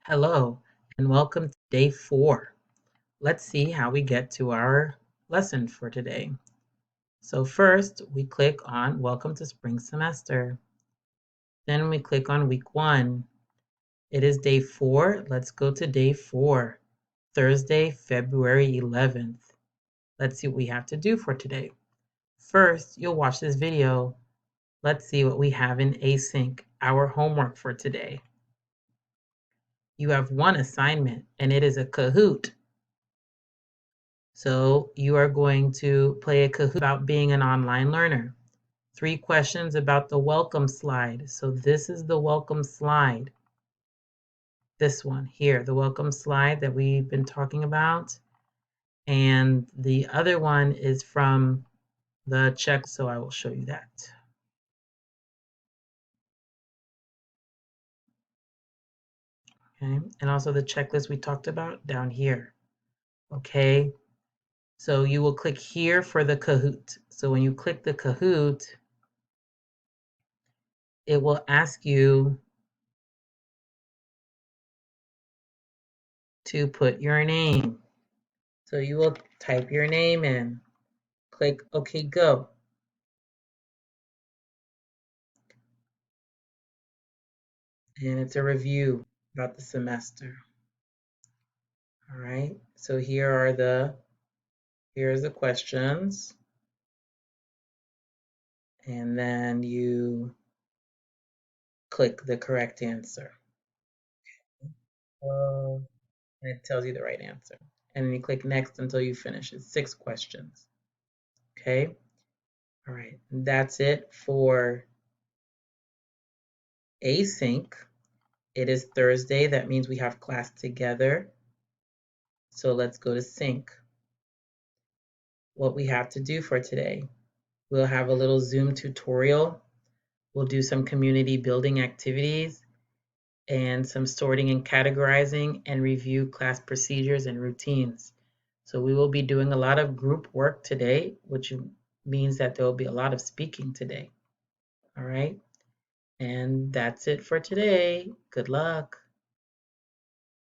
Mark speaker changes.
Speaker 1: Hello, and welcome to day 4. Let's see how we get to our lesson for today. So first, we click on Welcome to Spring Semester. Then we click on week 1. It is day 4. Let's go to day 4, Thursday, February 11th. Let's see what we have to do for today. First, you'll watch this video. Let's see what we have in Async, our homework for today. You have one assignment, and it is a Kahoot. So you are going to play a Kahoot about being an online learner. 3 questions about the welcome slide. So this is the welcome slide. This one here, the welcome slide that we've been talking about. And the other one is from the check, so I will show you that. Okay, and also the checklist we talked about down here. Okay, so you will click here for the Kahoot. So when you click the Kahoot, it will ask you to put your name. So you will type your name in, click OK, go. And it's a review about the semester. All right, so here's the questions. And then you click the correct answer. And it tells you the right answer. And then you click next until you finish. It's 6 questions. Okay. All right. That's it for async. It is Thursday. That means we have class together. So let's go to sync. What we have to do for today. We'll have a little Zoom tutorial. We'll do some community building activities and some sorting and categorizing and review class procedures and routines. So we will be doing a lot of group work today, which means that there will be a lot of speaking today. All right. And that's it for today. Good luck.